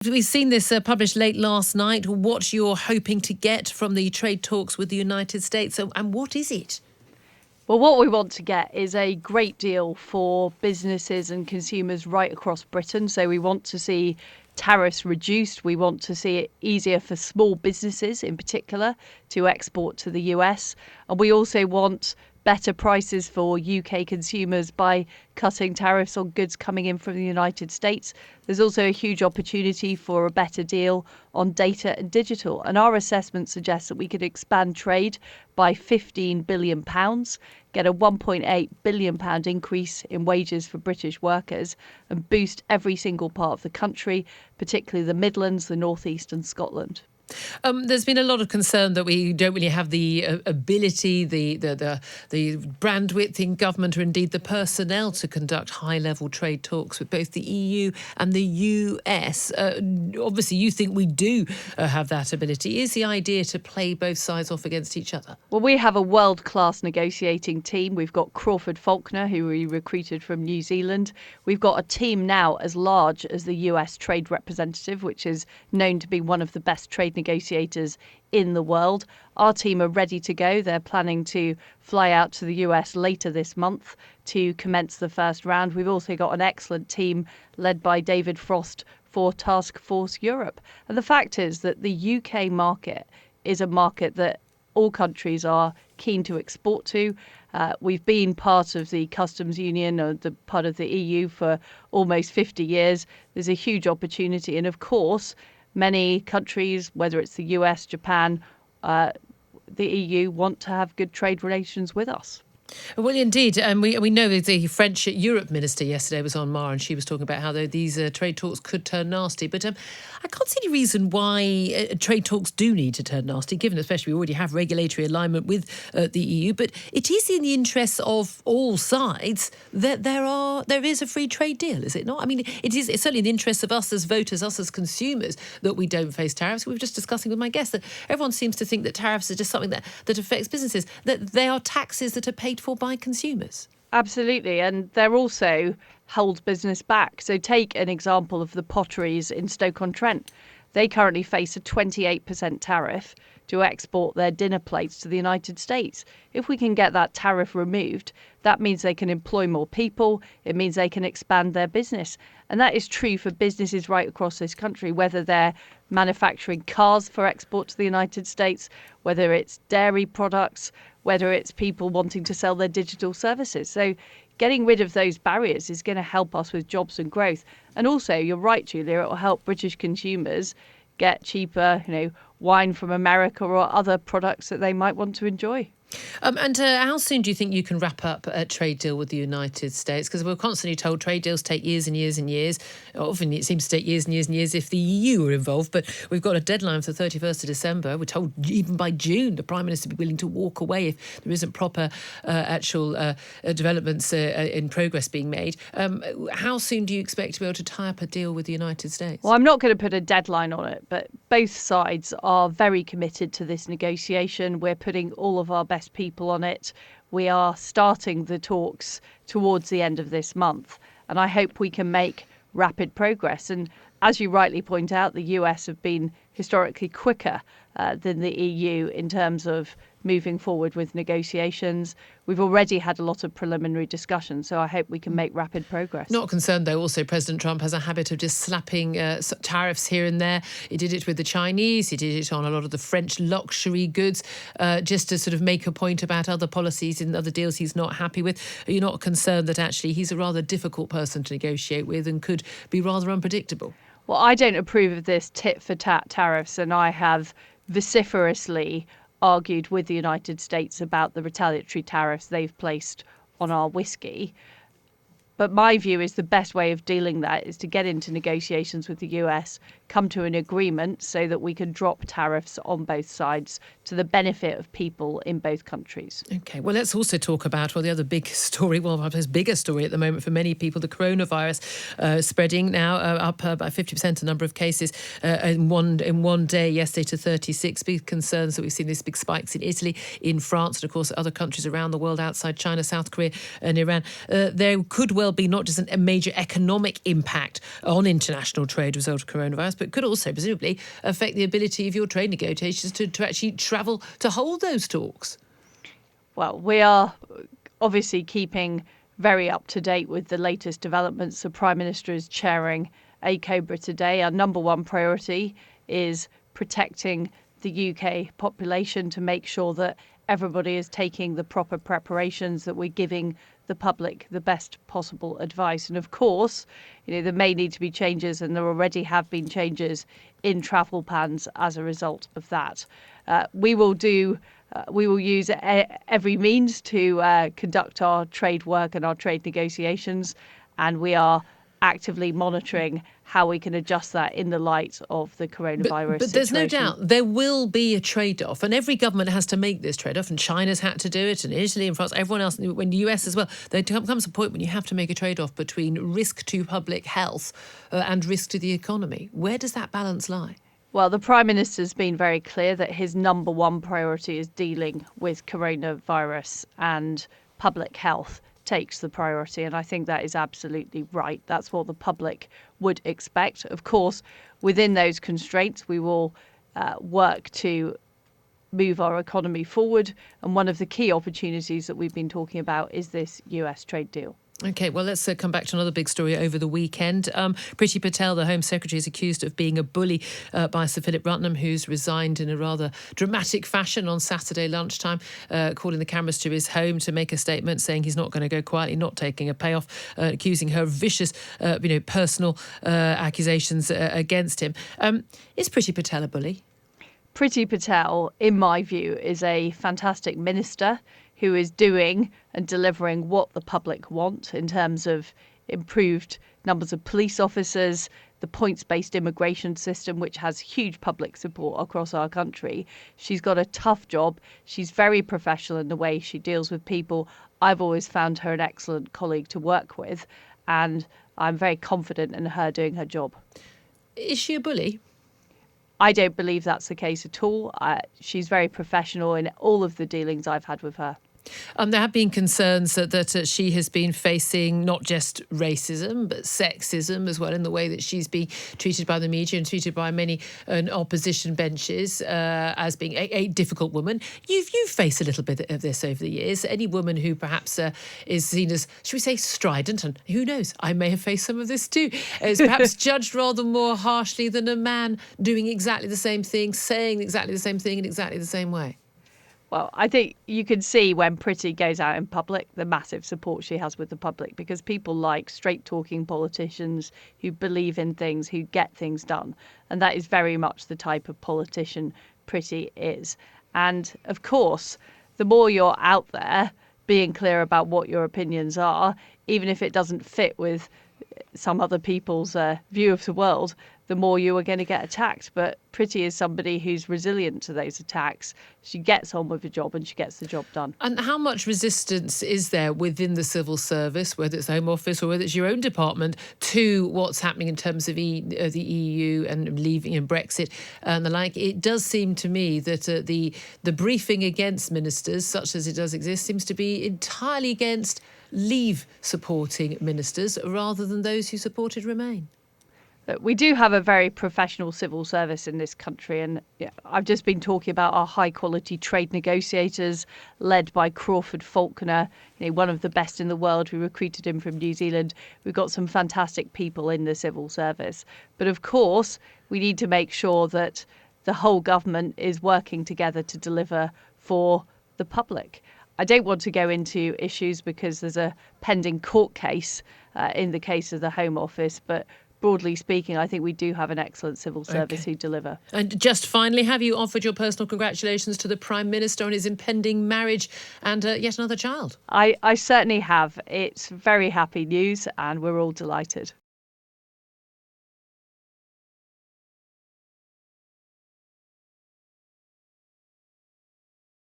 We've seen this published late last night. What you're hoping to get from the trade talks with the United States, and what is it? Well, what we want to get is a great deal for businesses and consumers right across Britain. So we want to see tariffs reduced. We want to see it easier for small businesses in particular to export to the US. And we also want better prices for UK consumers by cutting tariffs on goods coming in from the United States. There's also a huge opportunity for a better deal on data and digital. And our assessment suggests that we could expand trade by £15 billion, get a £1.8 billion increase in wages for British workers, and boost every single part of the country, particularly the Midlands, the North East and Scotland. There's been a lot of concern that we don't really have the ability, the bandwidth in government, or indeed the personnel to conduct high-level trade talks with both the EU and the US. Obviously, you think we do have that ability. Is the idea to play both sides off against each other? Well, we have a world-class negotiating team. We've got Crawford Faulkner, who we recruited from New Zealand. We've got a team now as large as the US Trade Representative, which is known to be one of the best trade negotiators in the world. Our team are ready to go. They're planning to fly out to the US later this month to commence the first round. We've also got an excellent team led by David Frost for Task Force Europe. And the fact is that the UK market is a market that all countries are keen to export to. We've been part of the customs union or the part of the EU for almost 50 years. There's a huge opportunity. And of course, many countries, whether it's the US, Japan, the EU, want to have good trade relations with us. Well, indeed. And we know the French Europe minister yesterday was on Mar, and she was talking about how these trade talks could turn nasty. But I can't see any reason why trade talks do need to turn nasty, given especially we already have regulatory alignment with the EU. But it is in the interests of all sides that there is a free trade deal, is it not? I mean, it's certainly in the interests of us as voters, us as consumers, that we don't face tariffs. We were just discussing with my guest that everyone seems to think that tariffs are just something that affects businesses, that they are taxes that are paid for by consumers. Absolutely. And they're also hold business back. So take an example of the potteries in Stoke-on-Trent. They currently face a 28% tariff to export their dinner plates to the United States. If we can get that tariff removed, that means they can employ more people. It means they can expand their business. And that is true for businesses right across this country, whether they're manufacturing cars for export to the United States, whether it's dairy products, whether it's people wanting to sell their digital services. So getting rid of those barriers is going to help us with jobs and growth. And also, you're right, Julia, it will help British consumers get cheaper, wine from America or other products that they might want to enjoy. And how soon do you think you can wrap up a trade deal with the United States? Because we're constantly told trade deals take years and years and years. Often it seems to take years and years and years if the EU are involved. But we've got a deadline for the 31st of December. We're told even by June the Prime Minister will be willing to walk away if there isn't proper actual developments in progress being made. How soon do you expect to be able to tie up a deal with the United States? Well, I'm not going to put a deadline on it, but both sides are very committed to this negotiation. We're putting all of our best people on it. We are starting the talks towards the end of this month, and I hope we can make rapid progress. And as you rightly point out, the US have been historically quicker than the EU in terms of moving forward with negotiations. We've already had a lot of preliminary discussions, so I hope we can make rapid progress. Not concerned, though, also President Trump has a habit of just slapping tariffs here and there. He did it with the Chinese, he did it on a lot of the French luxury goods, just to sort of make a point about other policies and other deals he's not happy with. Are you not concerned that actually he's a rather difficult person to negotiate with and could be rather unpredictable? Well, I don't approve of this tit-for-tat tariffs, and I have vociferously argued with the United States about the retaliatory tariffs they've placed on our whiskey. But my view is the best way of dealing that is to get into negotiations with the US, come to an agreement so that we can drop tariffs on both sides to the benefit of people in both countries. OK, well, let's also talk about, the other big story, perhaps bigger story at the moment for many people, the coronavirus spreading now up by 50% the number of cases in one day yesterday to 36. Big concerns that we've seen these big spikes in Italy, in France, and of course other countries around the world outside China, South Korea and Iran. There could well well be not just a major economic impact on international trade as a result of coronavirus, but could also presumably affect the ability of your trade negotiators to actually travel to hold those talks. Well, we are obviously keeping very up to date with the latest developments. The Prime Minister is chairing ACOBRA today. Our number one priority is protecting the UK population, to make sure that everybody is taking the proper preparations, that we're giving the public the best possible advice. And of course, there may need to be changes, and there already have been changes in travel plans as a result of that. We will use every means to conduct our trade work and our trade negotiations, and we are actively monitoring how we can adjust that in the light of the coronavirus but there's situation. no doubt there will be a trade-off, and every government has to make this trade-off, and China's had to do it, and Italy and France, everyone else, when the US as well. There comes a point when you have to make a trade-off between risk to public health and risk to the economy. Where does that balance lie? Well, the Prime Minister's been very clear that his number one priority is dealing with coronavirus, and public health takes the priority. And I think that is absolutely right. That's what the public would expect. Of course, within those constraints, we will work to move our economy forward. And one of the key opportunities that we've been talking about is this US trade deal. OK, well, let's come back to another big story over the weekend. Priti Patel, the Home Secretary, is accused of being a bully by Sir Philip Rutnam, who's resigned in a rather dramatic fashion on Saturday lunchtime, calling the cameras to his home to make a statement saying he's not going to go quietly, not taking a payoff, accusing her of vicious, personal accusations against him. Is Priti Patel a bully? Priti Patel, in my view, is a fantastic minister who is doing and delivering what the public want in terms of improved numbers of police officers, the points-based immigration system, which has huge public support across our country. She's got a tough job. She's very professional in the way she deals with people. I've always found her an excellent colleague to work with, and I'm very confident in her doing her job. Is she a bully? I don't believe that's the case at all. She's very professional in all of the dealings I've had with her. There have been concerns that she has been facing not just racism, but sexism as well, in the way that she's been treated by the media and treated by many opposition benches as being a difficult woman. You've faced a little bit of this over the years. Any woman who perhaps is seen as, should we say, strident, and who knows, I may have faced some of this too, is perhaps judged rather more harshly than a man doing exactly the same thing, saying exactly the same thing in exactly the same way. Well, I think you can see when Priti goes out in public the massive support she has with the public, because people like straight-talking politicians who believe in things, who get things done. And that is very much the type of politician Priti is. And of course, the more you're out there being clear about what your opinions are, even if it doesn't fit with some other people's view of the world, the more you are going to get attacked. But Priti is somebody who's resilient to those attacks. She gets on with the job and she gets the job done. And how much resistance is there within the civil service, whether it's the Home Office or whether it's your own department, to what's happening in terms of the EU and leaving and Brexit and the like? It does seem to me that the briefing against ministers, such as it does exist, seems to be entirely against leave supporting ministers rather than those who supported remain. We do have a very professional civil service in this country, and I've just been talking about our high-quality trade negotiators led by Crawford Faulkner, one of the best in the world. We recruited him from New Zealand. We've got some fantastic people in the civil service. But of course, we need to make sure that the whole government is working together to deliver for the public. I don't want to go into issues because there's a pending court case in the case of the Home Office, but broadly speaking, I think we do have an excellent civil service who deliver. And just finally, have you offered your personal congratulations to the Prime Minister on his impending marriage and yet another child? I certainly have. It's very happy news and we're all delighted.